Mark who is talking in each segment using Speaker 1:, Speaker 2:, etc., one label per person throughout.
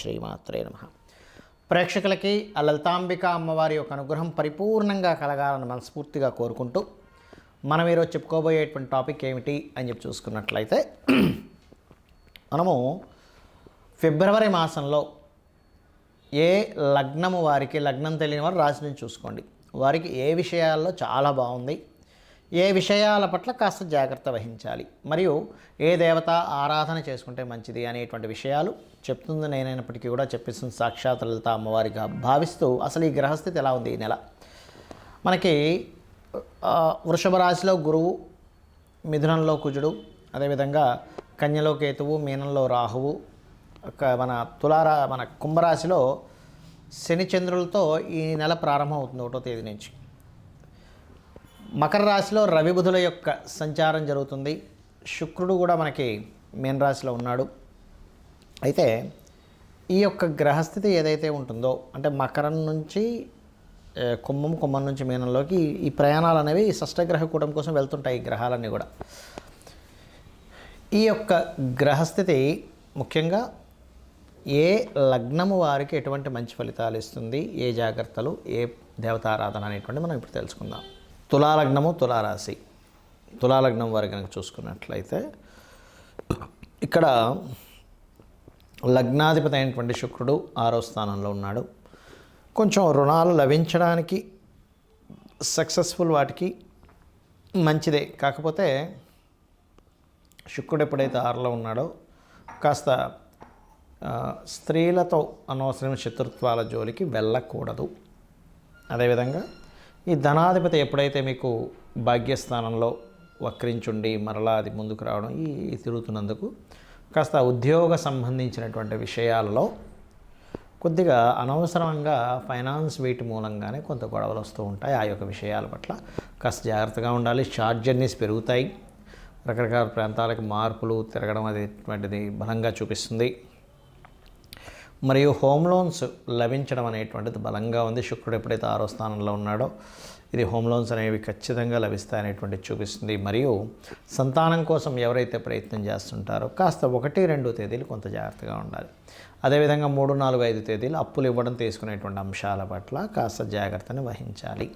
Speaker 1: శ్రీమాత్రే నమః. ప్రేక్షకులకి ఆ లలితాంబిక అమ్మవారి యొక్క అనుగ్రహం పరిపూర్ణంగా కలగాలని మనస్ఫూర్తిగా కోరుకుంటూ మనం ఈరోజు చెప్పుకోబోయేటువంటి టాపిక్ ఏమిటి అని చెప్పి చూసుకున్నట్లయితే, మనము ఫిబ్రవరి మాసంలో ఏ లగ్నము వారికి, లగ్నం తెలియని వారు రాశి నుంచి చూసుకోండి, వారికి ఏ విషయాల్లో చాలా బాగుంది, ఏ విషయాల పట్ల కాస్త జాగ్రత్త వహించాలి, మరియు ఏ దేవత ఆరాధన చేసుకుంటే మంచిది అనేటువంటి విషయాలు చెప్తుంది నేనైనప్పటికీ కూడా చెప్పిస్తుంది సాక్షాత్ లలిత అమ్మవారిగా భావిస్తూ, అసలు ఈ గ్రహస్థితి ఎలా ఉంది ఈ నెల. మనకి వృషభ రాశిలో గురువు, మిథునంలో కుజుడు, అదేవిధంగా కన్యలో కేతువు, మీనంలో రాహువు, మన కుంభరాశిలో శని చంద్రులతో ఈ నెల ప్రారంభం అవుతుంది 1వ తేదీ నుంచి. మకర రాశిలో రవి బుధుల యొక్క సంచారం జరుగుతుంది. శుక్రుడు కూడా మనకి మీన రాశిలో ఉన్నాడు. అయితే ఈ యొక్క గ్రహస్థితి ఏదైతే ఉంటుందో, అంటే మకరం నుంచి కుంభం నుంచి మీనంలోకి ఈ ప్రయాణాలు అనేవి షష్టగ్రహ కూటం కోసం వెళ్తుంటాయి. ఈ గ్రహాలన్నీ కూడా ఈ యొక్క గ్రహస్థితి ముఖ్యంగా ఏ లగ్నము వారికి ఎటువంటి మంచి ఫలితాలు ఇస్తుంది, ఏ జాగ్రత్తలు, ఏ దేవతారాధన అనేటువంటి మనం ఇప్పుడు తెలుసుకుందాం. తులాలగ్నము, తులారాశి. తులాలగ్నం వారి కనుక చూసుకున్నట్లయితే ఇక్కడ లగ్నాధిపతి అయినటువంటి శుక్రుడు 6వ స్థానంలో ఉన్నాడు. కొంచెం రుణాలు లభించడానికి సక్సెస్ఫుల్ వాటికి మంచిదే. కాకపోతే శుక్రుడు ఎప్పుడైతే 6లో ఉన్నాడో కాస్త స్త్రీలతో అనవసరమైన శత్రుత్వాల జోలికి వెళ్ళకూడదు. అదేవిధంగా ఈ ధనాధిపతి ఎప్పుడైతే మీకు భాగ్యస్థానంలో వక్రించుండి మరలా అది ముందుకు రావడం, ఈ తిరుగుతున్నందుకు కాస్త ఉద్యోగ సంబంధించినటువంటి విషయాలలో కొద్దిగా అనవసరంగా ఫైనాన్స్ వీటి మూలంగానే కొంత గొడవలు వస్తూ ఉంటాయి. ఆ యొక్క విషయాల పట్ల కాస్త జాగ్రత్తగా ఉండాలి. షార్ట్ జర్నీస్ పెరుగుతాయి. రకరకాల ప్రాంతాలకు మార్పులు తిరగడం అనేటువంటిది బలంగా చూపిస్తుంది. మరియు హోమ్ లోన్స్ లభించడం అనేటువంటిది బలంగా ఉంది. శుక్రుడు ఎప్పుడైతే 6వ స్థానంలో ఉన్నాడో ఇది హోమ్ లోన్స్ అనేవి ఖచ్చితంగా లభిస్తాయనేటువంటిది చూపిస్తుంది. మరియు సంతానం కోసం ఎవరైతే ప్రయత్నం చేస్తుంటారో కాస్త 1, 2 తేదీలు కొంత జాగ్రత్తగా ఉండాలి. అదేవిధంగా 3, 4, 5 తేదీలు అప్పులు ఇవ్వడం, తీసుకునేటువంటి అంశాల పట్ల కాస్త జాగ్రత్తని వహించాలి.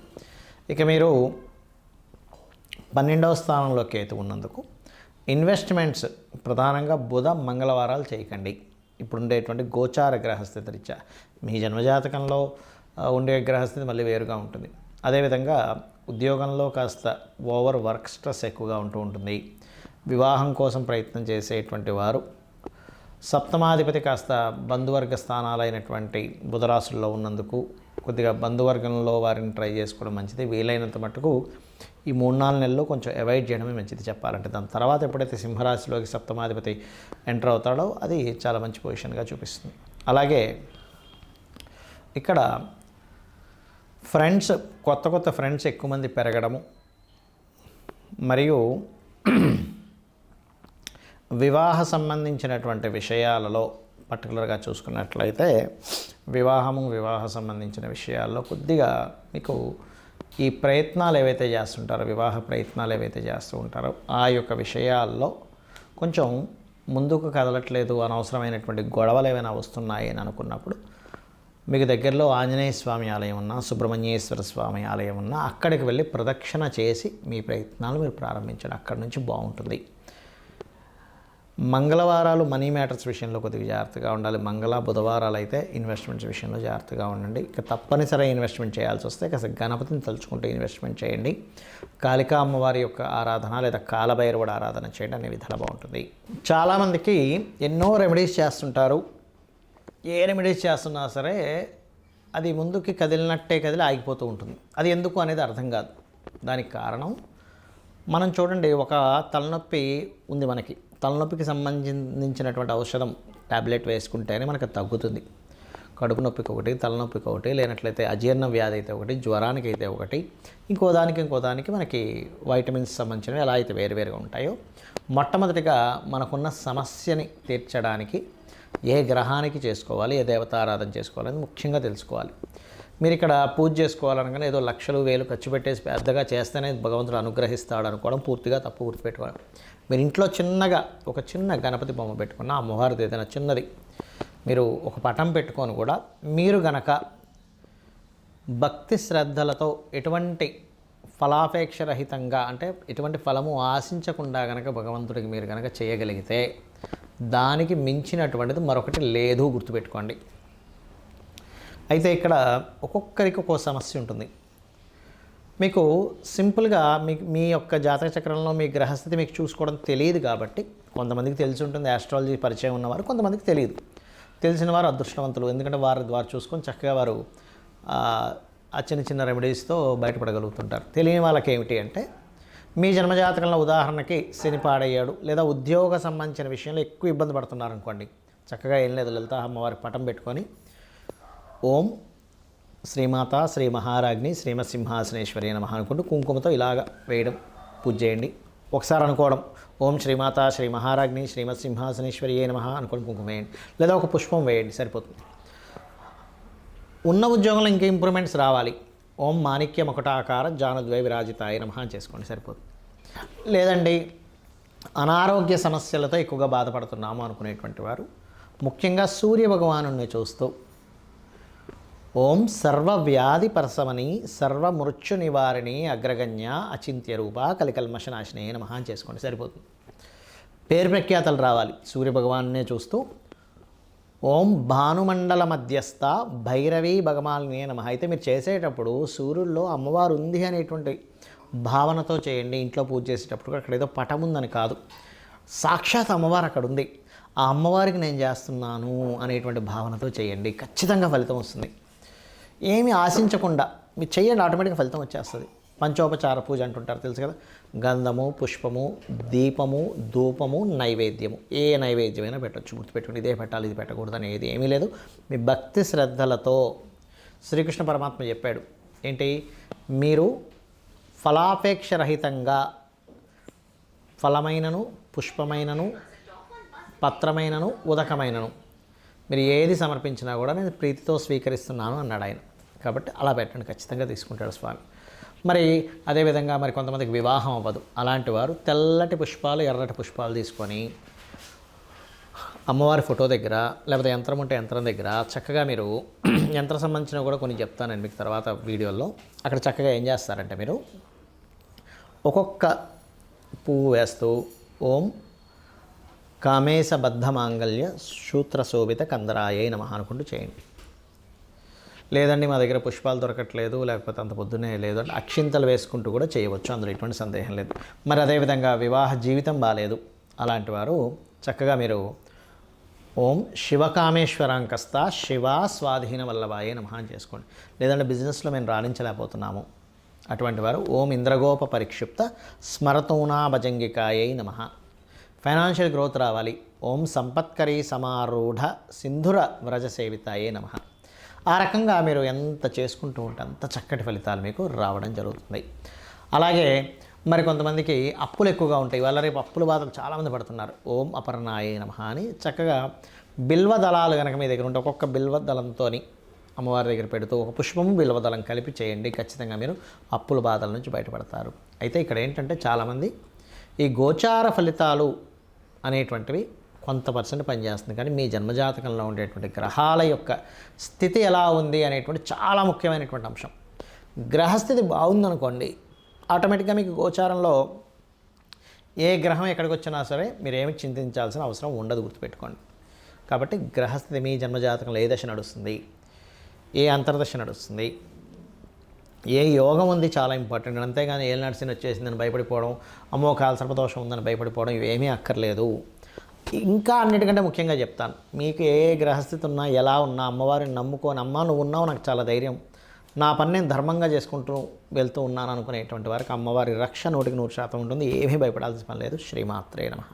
Speaker 1: ఇక మీరు 12వ స్థానంలో కేతు ఉన్నందుకు ఇన్వెస్ట్మెంట్స్ ప్రధానంగా బుధ, మంగళవారాలు చేయకండి. ఇప్పుడు ఉండేటువంటి గోచార గ్రహస్థితి రీత్యా మీ జన్మజాతకంలో ఉండే గ్రహస్థితి మళ్ళీ వేరుగా ఉంటుంది. అదేవిధంగా ఉద్యోగంలో కాస్త ఓవర్ వర్క్ స్ట్రెస్ ఎక్కువగా ఉంటూ ఉంటుంది. వివాహం కోసం ప్రయత్నం చేసేటువంటి వారు సప్తమాధిపతి కాస్త బంధువర్గ స్థానాలైనటువంటి బుధరాశుల్లో ఉన్నందుకు కొద్దిగా బంధువర్గంలో వారిని ట్రై చేసుకోవడం మంచిది. వీలైనంత మటుకు ఈ 3-4 నెలల్లో కొంచెం అవాయిడ్ చేయడమే మంచిది చెప్పాలంటే. దాని తర్వాత ఎప్పుడైతే సింహరాశిలోకి సప్తమాధిపతి ఎంటర్ అవుతాడో అది చాలా మంచి పొజిషన్గా చూపిస్తుంది. అలాగే ఇక్కడ ఫ్రెండ్స్, కొత్త ఫ్రెండ్స్ ఎక్కువ మంది పెరగడము, మరియు వివాహ సంబంధించినటువంటి విషయాలలో పర్టికులర్గా చూసుకున్నట్లయితే వివాహ సంబంధించిన విషయాల్లో కొద్దిగా మీకు ఈ ప్రయత్నాలు ఏవైతే చేస్తుంటారో, వివాహ ప్రయత్నాలు ఏవైతే చేస్తూ ఉంటారో ఆ యొక్క విషయాల్లో కొంచెం ముందుకు కదలట్లేదు, అనవసరమైనటువంటి గొడవలు ఏమైనా వస్తున్నాయి అని అనుకున్నప్పుడు మీకు దగ్గరలో ఆంజనేయ స్వామి ఆలయం ఉన్నా, సుబ్రహ్మణ్యేశ్వర స్వామి ఆలయం ఉన్నా అక్కడికి వెళ్ళి ప్రదక్షిణ చేసి మీ ప్రయత్నాలు మీరు ప్రారంభించండి. అక్కడి నుంచి బాగుంటుంది. మంగళవారాలు మనీ మ్యాటర్స్ విషయంలో కొద్దిగా జాగ్రత్తగా ఉండాలి. బుధవారాలు అయితే ఇన్వెస్ట్మెంట్స్ విషయంలో జాగ్రత్తగా ఉండండి. ఇక తప్పనిసరి ఇన్వెస్ట్మెంట్ చేయాల్సి వస్తే కాస్త గణపతిని తలుచుకుంటూ ఇన్వెస్ట్మెంట్ చేయండి. కాళికా అమ్మవారి యొక్క ఆరాధన లేదా కాలభైరవుడు ఆరాధన చేయండి. అనే విధాలు బాగుంటుంది. చాలామందికి ఎన్నో రెమెడీస్ చేస్తుంటారు. ఏ రెమెడీస్ చేస్తున్నా సరే అది ముందుకి కదిలినట్టే కదిలి ఆగిపోతూ ఉంటుంది. అది ఎందుకు అనేది అర్థం కాదు. దానికి కారణం మనం చూడండి, ఒక తలనొప్పి ఉంది మనకి. తలనొప్పికి సంబంధించినటువంటి ఔషధం ట్యాబ్లెట్ వేసుకుంటేనే మనకు తగ్గుతుంది. కడుపు నొప్పికి ఒకటి, తలనొప్పికి ఒకటి, లేనట్లయితే అజీర్ణ వ్యాధి అయితే ఒకటి, జ్వరానికి అయితే ఒకటి, ఇంకో దానికి మనకి వైటమిన్స్ సంబంధించినవి ఎలా అయితే వేరువేరుగా ఉంటాయో, మొట్టమొదటిగా మనకున్న సమస్యని తీర్చడానికి ఏ గ్రహానికి చేసుకోవాలి, ఏ దేవతారాధన చేసుకోవాలని ముఖ్యంగా తెలుసుకోవాలి. మీరు ఇక్కడ పూజ చేసుకోవాలనగానే ఏదో లక్షలు వేలు ఖర్చు పెట్టేసి పెద్దగా చేస్తేనే భగవంతుడు అనుగ్రహిస్తాడు అనుకోవడం పూర్తిగా తప్పు. గుర్తుపెట్టుకోవాలి. మీరు ఇంట్లో చిన్నగా ఒక చిన్న గణపతి బొమ్మ పెట్టుకున్న, అమ్మవారిది ఏదైనా చిన్నది మీరు ఒక పటం పెట్టుకొని కూడా మీరు గనక భక్తి శ్రద్ధలతో ఎటువంటి ఫలాపేక్ష రహితంగా, అంటే ఎటువంటి ఫలము ఆశించకుండా గనక భగవంతుడికి మీరు గనక చేయగలిగితే దానికి మించినటువంటిది మరొకటి లేదు, గుర్తుపెట్టుకోండి. అయితే ఇక్కడ ఒక్కొక్కరికి ఒక్కో సమస్య ఉంటుంది. మీకు సింపుల్గా మీ యొక్క జాతక చక్రంలో మీ గ్రహస్థితి మీకు చూసుకోవడం తెలియదు కాబట్టి కొంతమందికి తెలిసి ఉంటుంది, ఆస్ట్రాలజీ పరిచయం ఉన్నవారు, కొంతమందికి తెలియదు. తెలిసిన వారు అదృష్టవంతులు, ఎందుకంటే వారు చూసుకొని చక్కగా వారు ఆ చిన్న చిన్న రెమెడీస్తో బయటపడగలుగుతుంటారు. తెలియని వాళ్ళకి ఏమిటి అంటే, మీ జన్మజాతకంలో ఉదాహరణకి శని పాడయ్యాడు, లేదా ఉద్యోగ సంబంధించిన విషయంలో ఎక్కువ ఇబ్బంది పడుతున్నారు అనుకోండి, చక్కగా ఏం లేదు, లలిత అమ్మవారి పటం పెట్టుకొని ఓం శ్రీమాత శ్రీ మహారాజ్ని శ్రీమత్ సింహాసనేశ్వరి నమః అనుకుంటూ కుంకుమతో ఇలాగ వేయడం, పూజ చేయండి. ఒకసారి అనుకోవడం, ఓం శ్రీమాత శ్రీ మహారాజ్ని శ్రీమత్ సింహాసనేశ్వరి నమః అనుకోండి, కుంకుమ వేయండి, లేదా ఒక పుష్పం వేయండి, సరిపోతుంది. ఉన్న ఉద్యోగంలో ఇంకా ఇంప్రూవ్మెంట్స్ రావాలి, ఓం మాణిక్య మకుటాకార జానుద్వై విరాజితాయ నమః అని చేసుకోండి, సరిపోతుంది. లేదండి అనారోగ్య సమస్యలతో ఎక్కువగా బాధపడుతున్నాము అనుకునేటువంటి వారు ముఖ్యంగా సూర్య భగవానుని చూస్తూ ఓం సర్వవ్యాధి పరసమని సర్వమృత్యు నివారిణి అగ్రగణ్య అచింత్య రూప కలికల్మషనాశినే నమః అని చేసుకోండి, సరిపోతుంది. పేరు ప్రఖ్యాతలు రావాలి, సూర్యభగవాన్నే చూస్తూ ఓం భానుమండల మధ్యస్థ భైరవీ భగమాలినే నమః. అయితే మీరు చేసేటప్పుడు సూర్యుల్లో అమ్మవారు ఉంది అనేటువంటి భావనతో చేయండి. ఇంట్లో పూజ చేసేటప్పుడు అక్కడ ఏదో పటం ఉందని కాదు, సాక్షాత్ అమ్మవారు అక్కడ ఉంది, ఆ అమ్మవారికి నేను చేస్తున్నాను అనేటువంటి భావనతో చేయండి, ఖచ్చితంగా ఫలితం వస్తుంది. ఏమీ ఆశించకుండా మీరు చేయండి, ఆటోమేటిక్గా ఫలితం వచ్చేస్తుంది. పంచోపచార పూజ అంటుంటారు, తెలుసు కదా, గంధము, పుష్పము, దీపము, ధూపము, నైవేద్యము, ఏ నైవేద్యమైనా పెట్టచ్చు, గుర్తుపెట్టుకుని ఇదే పెట్టాలి ఇది పెట్టకూడదు అనేది ఏమీ లేదు. మీ భక్తి శ్రద్ధలతో శ్రీకృష్ణ పరమాత్మ చెప్పాడు ఏంటి, మీరు ఫలాపేక్ష రహితంగా ఫలమైనను పుష్పమైనను పత్రమైనను ఉదకమైనను మీరు ఏది సమర్పించినా కూడా నేను ప్రీతితో స్వీకరిస్తున్నాను అన్నాడు ఆయన. కాబట్టి అలా పెట్టండి, ఖచ్చితంగా తీసుకుంటాడు స్వామి. మరి అదేవిధంగా మరి కొంతమందికి వివాహం అవ్వదు, అలాంటి వారు తెల్లటి పుష్పాలు ఎర్రటి పుష్పాలు తీసుకొని అమ్మవారి ఫోటో దగ్గర, లేకపోతే యంత్రం ఉంటే యంత్రం దగ్గర చక్కగా మీరు యంత్రం సంబంధించినవి కూడా కొన్ని చెప్తాను నేను మీకు తర్వాత వీడియోలో. అక్కడ చక్కగా ఏం చేస్తారంటే మీరు ఒక్కొక్క పువ్వు వేస్తూ ఓం కామేశబద్ధ మాంగళ్య సూత్రశోభిత కందరాయే నమః అనుకుంటూ చేయండి. లేదండి మా దగ్గర పుష్పాలు దొరకట్లేదు, లేకపోతే అంత పొద్దునే లేదు అంటే అక్షింతలు వేసుకుంటూ కూడా చేయవచ్చు, అందులో ఎటువంటి సందేహం లేదు. మరి అదేవిధంగా వివాహ జీవితం బాగాలేదు, అలాంటి వారు చక్కగా మీరు ఓం శివకామేశ్వరాంకస్త శివ స్వాధీన వల్లభాయే నమః అని చేసుకోండి. లేదంటే బిజినెస్లో మేము రాణించలేకపోతున్నాము, అటువంటి వారు ఓం ఇంద్రగోప పరిక్షిప్త స్మరతూనా భజంగికాయై నమః. ఫైనాన్షియల్ గ్రోత్ రావాలి, ఓం సంపత్కరీ సమారూఢ సింధుర వ్రజ సేవితాయే నమః. ఆ రకంగా మీరు ఎంత చేసుకుంటూ ఉంటే అంత చక్కటి ఫలితాలు మీకు రావడం జరుగుతుంది. అలాగే మరి కొంతమందికి అప్పులు ఎక్కువగా ఉంటాయి, వాళ్ళ రేపు అప్పుల బాధలు చాలామంది పడుతున్నారు, ఓం అపర్ణాయే నమః అని చక్కగా బిల్వ దళాలు కనుక మీ దగ్గర ఉంటే ఒక్కొక్క బిల్వ దళంతో అమ్మవారి దగ్గర పెడుతూ ఒక పుష్పము బిల్వ దళం కలిపి చేయండి, ఖచ్చితంగా మీరు అప్పుల బాధల నుంచి బయటపడతారు. అయితే ఇక్కడ ఏంటంటే చాలామంది ఈ గోచార ఫలితాలు అనేటువంటివి కొంత పర్సెంట్ పనిచేస్తుంది, కానీ మీ జన్మజాతకంలో ఉండేటువంటి గ్రహాల యొక్క స్థితి ఎలా ఉంది అనేటువంటి చాలా ముఖ్యమైనటువంటి అంశం. గ్రహస్థితి బాగుందనుకోండి, ఆటోమేటిక్గా మీకు గోచారంలో ఏ గ్రహం ఎక్కడికి వచ్చినా సరే మీరేమి చింతించాల్సిన అవసరం ఉండదు, గుర్తుపెట్టుకోండి. కాబట్టి గ్రహస్థితి మీ జన్మజాతకంలో ఏ దశ నడుస్తుంది, ఏ అంతర్దశ నడుస్తుంది, ఏ యోగం ఉంది చాలా ఇంపార్టెంట్. అంతేగాని ఏళ్ళు నడిచిన వచ్చేసిందని భయపడిపోవడం, అమ్మో కాల సర్పదోషం ఉందని భయపడిపోవడం ఇవేమీ అక్కర్లేదు. ఇంకా అన్నిటికంటే ముఖ్యంగా చెప్తాను, మీకు ఏ గ్రహస్థితి ఉన్నా ఎలా ఉన్నా అమ్మవారిని నమ్ముకొని అమ్మ నువ్వు ఉన్నావు నాకు చాలా ధైర్యం, నా పని నేను ధర్మంగా చేసుకుంటూ వెళ్తూ ఉన్నాను అనుకునేటువంటి వారికి అమ్మవారి రక్ష 100% ఉంటుంది, ఏమీ భయపడాల్సిన పని లేదు. శ్రీమాత్రే నమః.